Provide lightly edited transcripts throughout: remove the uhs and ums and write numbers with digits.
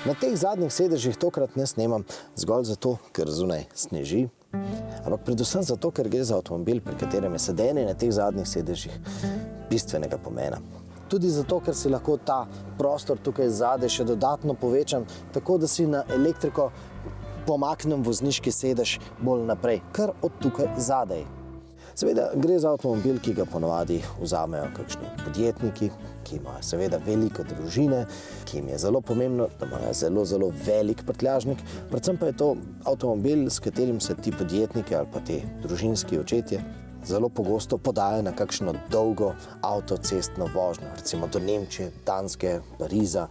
Na teh zadnjih sedežih tokrat ne snemam zgolj zato, ker zunaj sneži, ampak predvsem zato, ker gre za avtomobil, pri katerem je sedenje na teh zadnjih sedežih bistvenega pomena. Tudi zato, ker si lahko ta prostor tukaj zadaj še dodatno povečam, tako da si na elektriko pomaknem vozniški sedež bolj naprej, kar od tukaj zadaj. Seveda gre za avtomobil, ki ga ponavadi vzamejo kakšni podjetniki, ki imajo seveda veliko družine, ki jim je zelo pomembno, da imajo zelo velik prtljažnik. Predvsem pa je to avtomobil, s katerim se ti podjetniki ali pa ti družinski očetje zelo pogosto podajo na kakšno dolgo avtocestno vožnjo, recimo do Nemčije, Danske, Pariza.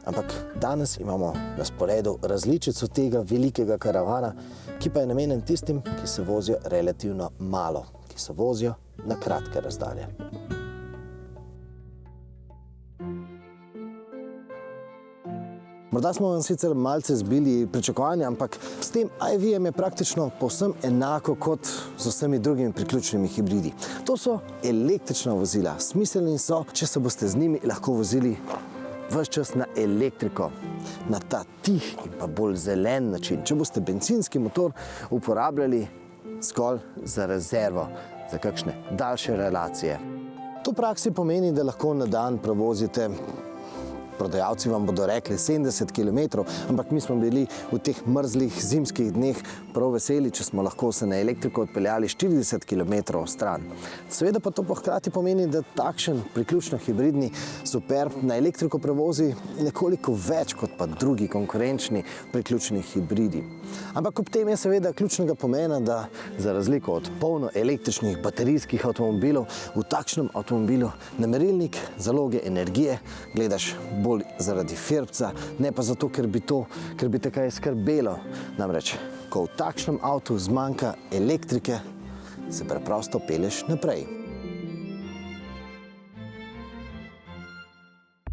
Ampak danes imamo na sporedu različico tega velikega karavana, ki pa je namenjen tistim, ki se vozijo relativno malo, ki se vozijo na kratke razdalje. Morda smo vam sicer malce zbili pričakovanja, ampak s tem i-Vijem je praktično povsem enako kot z vsemi drugimi priključnimi hibridi. To so električna vozila. Smiselni so, če se boste z njimi lahko vozili ves čas na elektriko, na ta tih in pa bolj zelen način. Če boste bencinski motor uporabljali zgolj za rezervo, za kakšne daljše relacije. To v praksi pomeni, da lahko na dan prevozite, prodajalci vam bodo rekli 70 km, ampak mi smo bili v teh mrzlih zimskih dneh prav veseli, če smo lahko se na elektriko odpeljali 40 km stran. Seveda pa to hkrati pomeni, da takšen priključno hibridni superb na elektriko prevozi nekoliko več kot pa drugi konkurenčni priključni hibridi. Ampak ob tem je seveda ključnega pomena, da za razliko od polno električnih baterijskih avtomobilov v takšnem avtomobilu na merilnik zaloge energije gledaš bolj zaradi firbca, ne pa zato, ker bi te kaj skrbelo. Namreč, ko v takšnem avtu zmanjka elektrike, se preprosto pelješ naprej.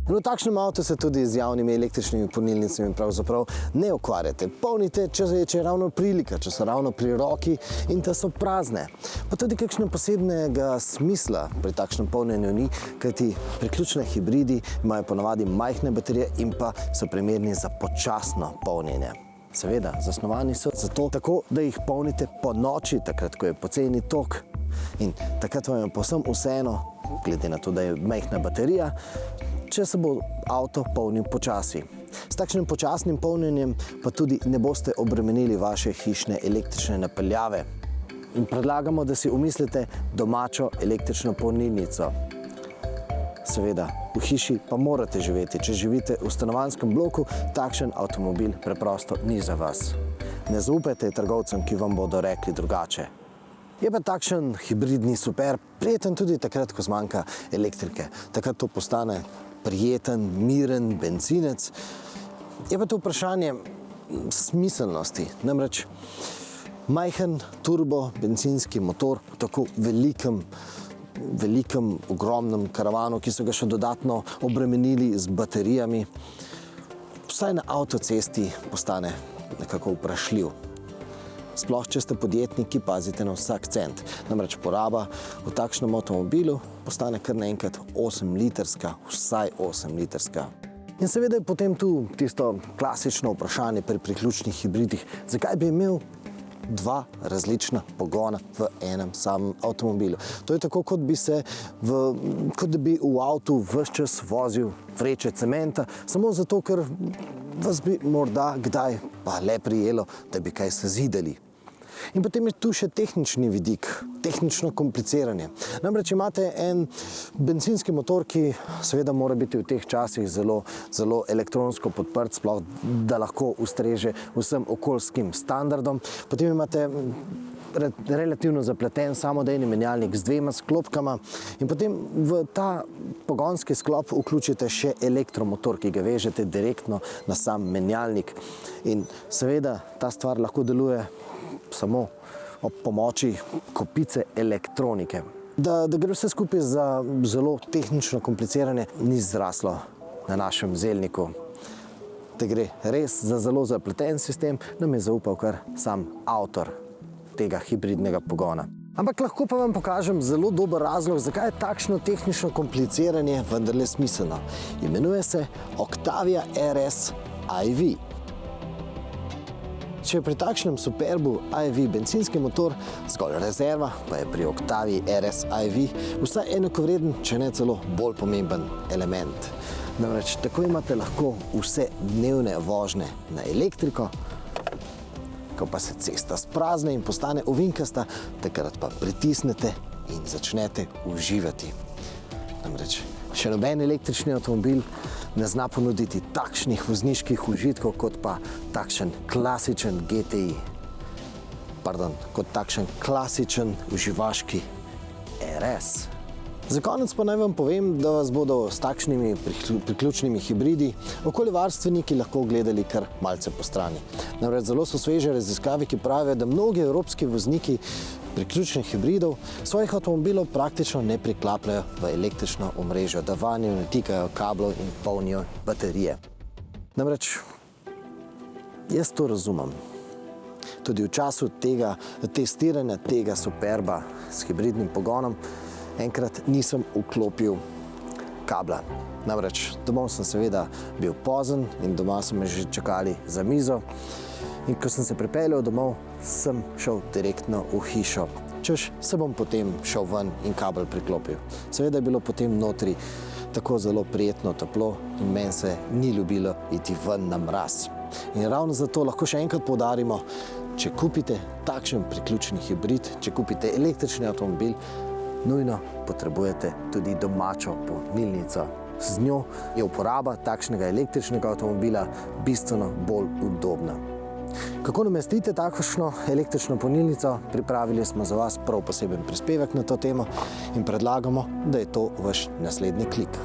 V takšnem avtu se tudi z javnimi električnimi polnilnicami pravzaprav ne ukvarjate. Polnite, če je ravno prilika, če so ravno pri roki in da so prazne. Pa tudi kakšnega posebnega smisla pri takšnem polnjenju ni, kajti priključne hibridi imajo ponavadi majhne baterije in pa so primerni za počasno polnjenje. Seveda, zasnovani so zato tako, da jih polnite po noči, takrat, ko je poceni tok. In takrat vam je povsem vseeno, glede na to, da je majhna baterija, če se bo avto polnil počasi. S takšnim počasnim polnjenjem pa tudi ne boste obremenili vaše hišne električne napeljave. In predlagamo, da si umislite domačo električno polnilnico. Seveda, v hiši pa morate živeti. Če živite v stanovanjskem bloku, takšen avtomobil preprosto ni za vas. Ne zaupajte trgovcem, ki vam bodo rekli drugače. Je pa takšen hibridni superb prijeten tudi takrat, ko zmanjka elektrike. Takrat to postane prijeten, miren bencinec. Je pa to vprašanje smiselnosti. Namreč majhen turbo bencinski motor v tako velikem, ogromnem karavanu, ki so ga še dodatno obremenili z baterijami, vsaj na avtocesti postane nekako vprašljiv. Sploh, če ste podjetniki, pazite na vsak cent. Namreč poraba v takšnem avtomobilu postane kar naenkrat 8-litrska, vsaj 8-litrska. In seveda je potem tu tisto klasično vprašanje pri priključnih hibridih, zakaj bi imel dva različna pogona v enem samem avtomobilu. To je tako, kot da bi v avtu ves čas vozil vreče cementa, samo zato, ker vas bi morda kdaj pa le prijelo, da bi kaj sezidali. In potem je tu še tehnični vidik, tehnično kompliciranje. Namreč imate en bencinski motor, ki seveda mora biti v teh časih zelo elektronsko podprt, sploh da lahko ustreže vsem okoljskim standardom. Potem imate relativno zapleten samodejni menjalnik z dvema sklopkama in potem v ta pogonski sklop vključite še elektromotor, ki ga vežete direktno na sam menjalnik. In seveda ta stvar lahko deluje samo ob pomoči kopice elektronike. Da gre vse skupaj za zelo tehnično kompliciranje, ni zraslo na našem zelniku. Da gre res za zelo zapleten sistem, nam je zaupal kar sam avtor tega hibridnega pogona. Ampak lahko pa vam pokažem zelo dober razlog, zakaj je takšno tehnično kompliciranje vendarle smiselno. Imenuje se Octavia RS iV. Če je pri takšnem Superbu iV bencinski motor, zgolj rezerva pa je pri Octavii RS iV vsaj enakovreden, če ne celo bolj pomemben element. Namreč tako imate lahko vse dnevne vožnje na elektriko, ko pa se cesta sprazne in postane ovinkasta, takrat pa pritisnete in začnete uživati. Namreč še noben električni avtomobil ne zna ponuditi takšnih vozniških užitkov kot pa takšen klasičen GTI. Kot takšen klasičen uživaški RS. Za konec pa naj vam povem, da vas bodo s takšnimi priključnimi hibridi okoljevarstveniki lahko gledali kar malce po strani. Namreč zelo so sveže raziskave, ki pravijo, da mnogi evropski vozniki priključnih hibridov svojih avtomobilov praktično ne priklapljajo v električno omrežje, da vanjo natikajo kablov in polnijo baterije. Namreč jaz to razumem. Tudi v času tega testiranja tega Superba s hibridnim pogonom enkrat nisem vklopil kabla. Namreč domov sem seveda bil pozen in doma so me že čakali za mizo. In ko sem se pripeljal domov, sem šel direktno v hišo. Češ, se bom potem šel ven in kabel priklopil. Seveda je bilo potem notri tako zelo prijetno toplo in meni se ni ljubilo iti ven na mraz. In ravno zato lahko še enkrat poudarimo, če kupite takšen priključni hibrid, če kupite električni avtomobil, nujno potrebujete tudi domačo polnilnico. Z njo je uporaba takšnega električnega avtomobila bistveno bolj udobna. Kako namestite takšno električno polnilnico? Pripravili smo za vas prav poseben prispevek na to temo in predlagamo, da je to vaš naslednji klik.